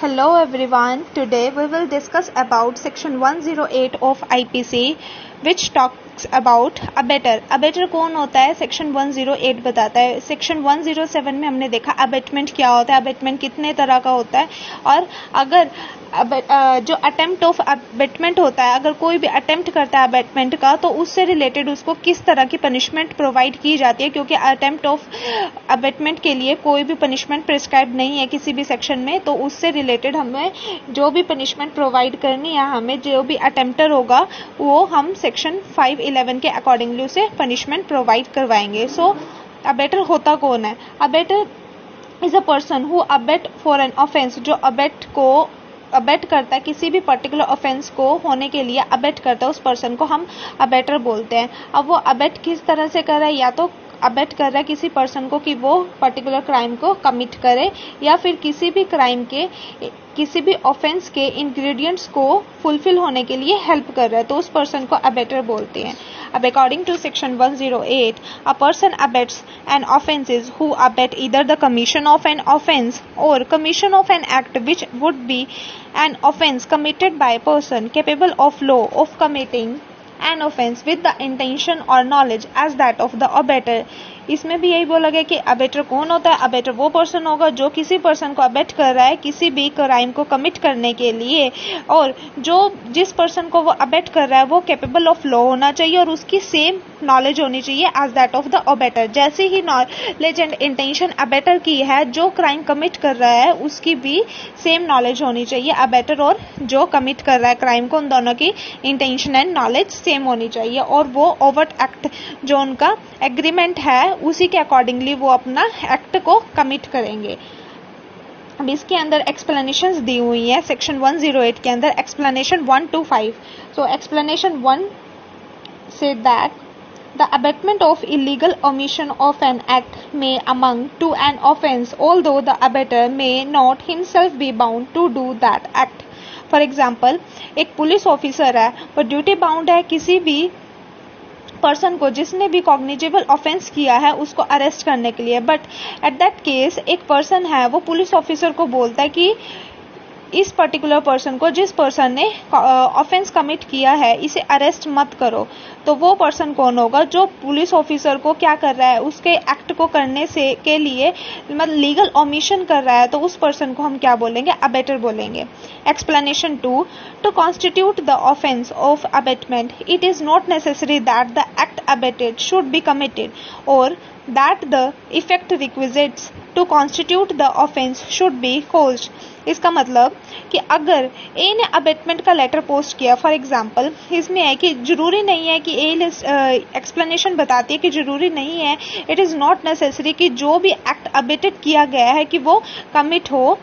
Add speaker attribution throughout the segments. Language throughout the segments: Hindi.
Speaker 1: Hello everyone. Today we will discuss about section 108 of IPC which talks about abettor. Abettor कौन होता है सेक्शन 108 बताता है. सेक्शन 107 में हमने देखा अबेटमेंट क्या होता है, अबेटमेंट कितने तरह का होता है और अगर जो अटेम्प्ट ऑफ अबेटमेंट होता है, अगर कोई भी अटेम्प्ट करता है अबेटमेंट का तो उससे रिलेटेड उसको किस तरह की पनिशमेंट प्रोवाइड की जाती है, क्योंकि अटेम्प्ट ऑफ अबेटमेंट के लिए कोई भी पनिशमेंट प्रिस्क्राइब नहीं है किसी भी सेक्शन में. तो उससे रिलेटेड हमें जो भी पनिशमेंट प्रोवाइड करनी है, हमें जो भी अटेम्प्टर होगा वो हम सेक्शन 511 के अकॉर्डिंगली उसे पनिशमेंट प्रोवाइड करवाएंगे. सो अबेटर होता कौन है? Abettor is a person who abate for an offence. जो अबेट करता है किसी भी पर्टिकुलर ऑफेंस को होने के लिए अबेट करता है, उस पर्सन को हम अबेटर बोलते हैं. अब वो अबेट किस तरह से कर रहा है, या तो अबेट कर रहा है किसी पर्सन को कि वो पर्टिकुलर क्राइम को कमिट करे, या फिर किसी भी क्राइम के किसी भी ऑफेंस के इंग्रेडिएंट्स को फुलफिल होने के लिए हेल्प कर रहा है, तो उस पर्सन को अबेटर बोलते हैं. अब according to section 108, a person abets an offences who abet either the commission of an offence और commission of an act which would be an offence committed by a person capable of law of committing an offense with the intention or knowledge as that of the abetter. इसमें भी यही बोला गया कि अबेटर कौन होता है. अबेटर वो पर्सन होगा जो किसी पर्सन को अबेट कर रहा है किसी भी क्राइम को कमिट करने के लिए, और जो जिस पर्सन को वो अबेट कर रहा है वो कैपेबल ऑफ लॉ होना चाहिए और उसकी सेम नॉलेज होनी चाहिए as that of the abettor. जैसे ही नॉलेज एंड इंटेंशन अबेटर की है, जो क्राइम कमिट कर रहा है उसकी भी सेम नॉलेज होनी चाहिए. अबेटर और जो कमिट कर रहा है क्राइम को, उन दोनों की इंटेंशन एंड नॉलेज सेम होनी चाहिए, और वो ओवर्ट एक्ट जो उनका एग्रीमेंट है उसी के अकॉर्डिंगली वो अपना एक्ट को कमिट करेंगे. अब इसके अंदर एक्सप्लेनेशंस दी हुई है सेक्शन 108 के अंदर. Explanation 1 to 5. So explanation 1 say that the abatement of illegal omission of an act may amount to an offence, although the abater may not himself be bound to do that act. For example, एक पुलिस ऑफिसर है, वो ड्यूटी बाउंड है किसी भी पर्सन को जिसने भी कॉग्निजेबल ऑफेंस किया है उसको अरेस्ट करने के लिए. बट एट दैट केस एक पर्सन है, वो पुलिस ऑफिसर को बोलता है कि इस पर्टिकुलर पर्सन को, जिस पर्सन ने ऑफेंस कमिट किया है, इसे अरेस्ट मत करो. तो वो पर्सन कौन होगा? जो पुलिस ऑफिसर को क्या कर रहा है, उसके एक्ट को करने से के लिए मतलब लीगल ओमिशन कर रहा है, तो उस पर्सन को हम क्या बोलेंगे? अबेटर बोलेंगे. Explanation 2. To constitute the offense of abatement, it is not necessary that the act abated should be committed or that the effect requisites to constitute the offense should be caused. इसका मतलब कि अगर ए ने अबेटमेंट का लेटर पोस्ट किया, फॉर एग्जाम्पल इसमें है कि जरूरी नहीं है कि ए एक्सप्लेनेशन बताती है कि जरूरी नहीं है, इट इज़ नॉट नेसेसरी कि जो भी एक्ट अबेटेड किया गया है कि वो कमिट हो.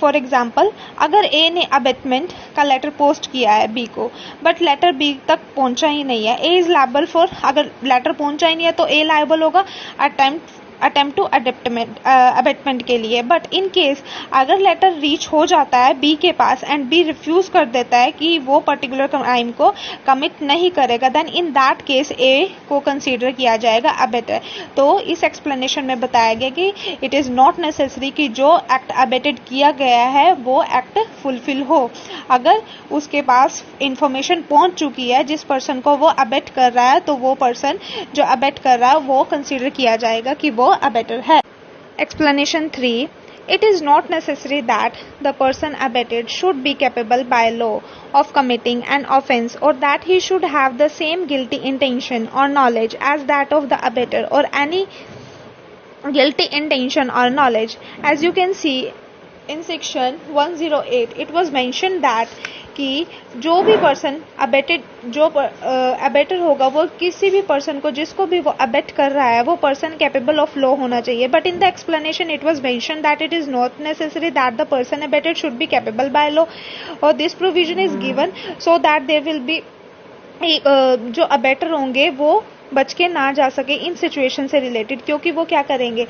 Speaker 1: फॉर एग्जाम्पल अगर ए ने अबेटमेंट का लेटर पोस्ट किया है बी को, बट लेटर बी तक पहुंचा ही नहीं है, ए इज लायबल फॉर, अगर लेटर पहुंचा ही नहीं है तो ए लायबल होगा अटेम्प्ट टू अबेटमेंट के लिए. बट इन केस अगर लेटर रीच हो जाता है बी के पास एंड बी रिफ्यूज कर देता है कि वो पर्टिकुलर क्राइम को कमिट नहीं करेगा, देन इन दैट केस ए को कंसीडर किया जाएगा अबेटर. तो इस एक्सप्लेनेशन में बताया गया कि इट इज़ नॉट नेसेसरी कि जो एक्ट अबेटेड किया गया है वो एक्ट फुलफिल हो. अगर उसके पास इंफॉर्मेशन पहुंच चुकी है जिस पर्सन को वो अबेट कर रहा है, तो वो पर्सन जो अबेट कर रहा है वो कंसीडर किया जाएगा कि वो अबेटर है. Explanation 3. It is not necessary that the person abated should be capable by law of committing an offense or that he should have the same guilty intention or knowledge as that of the abater or any guilty intention or knowledge. As you can see in section 108, it was mentioned that कि जो भी पर्सन अबेटर होगा वो किसी भी पर्सन को, जिसको भी वो अबेट कर रहा है, वो पर्सन कैपेबल ऑफ लॉ होना चाहिए. But in the explanation it was mentioned that it is not necessary that the person abetted should be capable by law, और this provision is given so that there will be जो अबेटर होंगे वो बच के ना जा सके इन सिचुएशन से रिलेटेड, क्योंकि वो क्या करेंगे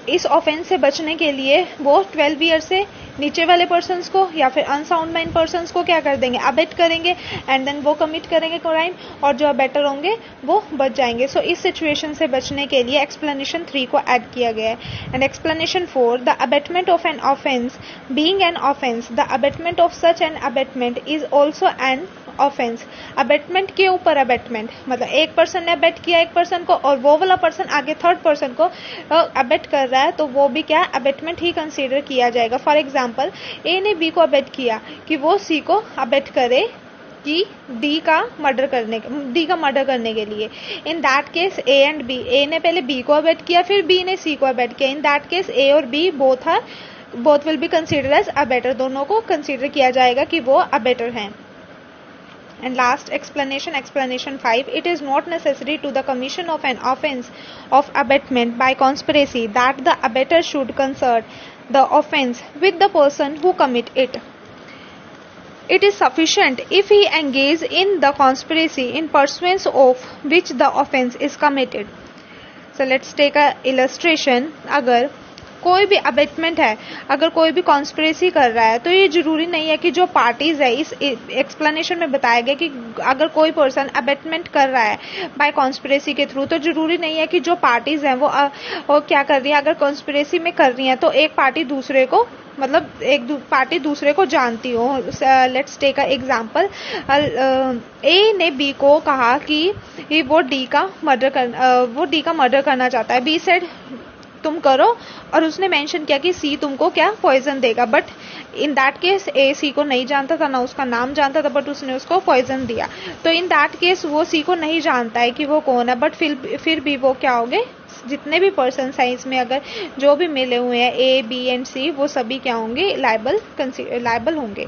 Speaker 1: इस ऑफेंस से बचने के लिए वो 12 ईयर से नीचे वाले पर्सन्स को या फिर अनसाउंड माइंड पर्सन्स को क्या कर देंगे, अबेट करेंगे एंड देन वो कमिट करेंगे क्राइम, और जो अबेटर होंगे वो बच जाएंगे। सो इस सिचुएशन से बचने के लिए एक्सप्लेनेशन 3 को ऐड किया गया है। And explanation 4, the abetment of an offence being an offence, the abetment of such an abetment is also an offence. Abetment के ऊपर अबेटमेंट, मतलब एक पर्सन ने अबेट किया एक पर्सन को और वो वाला पर्सन आगे थर्ड पर्सन को अबेट कर रहा है, तो वो भी क्या अबेटमेंट ही कंसीडर किया जाएगा। फॉर एग्जांपल, ए ने बी को अबेट किया कि वो सी को अबेट करे कि डी का मर्डर करने के लिए। In that case A and B, A ने पहले बी को अबेट किया फिर बी ने सी को अबेट किया। इन दैट केस ए और B both will be consider as abettor, दोनों को कंसीडर किया जाएगा कि वो अबेटर हैं। And last explanation, explanation 5, it is not necessary to the commission of an offense of abetment by conspiracy that the abetter should concert the offense with the person who commit it. It is sufficient if he engage in the conspiracy in pursuance of which the offense is committed. So let's take a illustration. अगर कोई भी अबेटमेंट है, अगर कोई भी कॉन्स्पिरेसी कर रहा है, तो ये जरूरी नहीं है कि जो पार्टीज है, इस एक्सप्लेनेशन में बताया गया कि अगर कोई पर्सन अबेटमेंट कर रहा है बाय कॉन्स्पिरेसी के थ्रू, तो जरूरी नहीं है कि जो पार्टीज हैं वो क्या कर रही है, अगर कॉन्स्पिरेसी में कर रही हैं तो एक पार्टी दूसरे को, मतलब एक पार्टी दूसरे को जानती हो। लेट्स टेक अ एग्जांपल, ए ने बी को कहा कि वो डी का मर्डर करना चाहता है। बी सेड तुम करो, और उसने मेंशन किया कि सी तुमको क्या पॉइजन देगा, बट इन दैट केस ए सी को नहीं जानता था, ना उसका नाम जानता था, बट उसने उसको पॉइजन दिया। तो इन दैट केस वो सी को नहीं जानता है कि वो कौन है, बट फिर भी वो क्या होंगे, जितने भी पर्सन साइंस में अगर जो भी मिले हुए हैं ए बी एंड सी, वो सभी क्या होंगे, लायबल होंगे।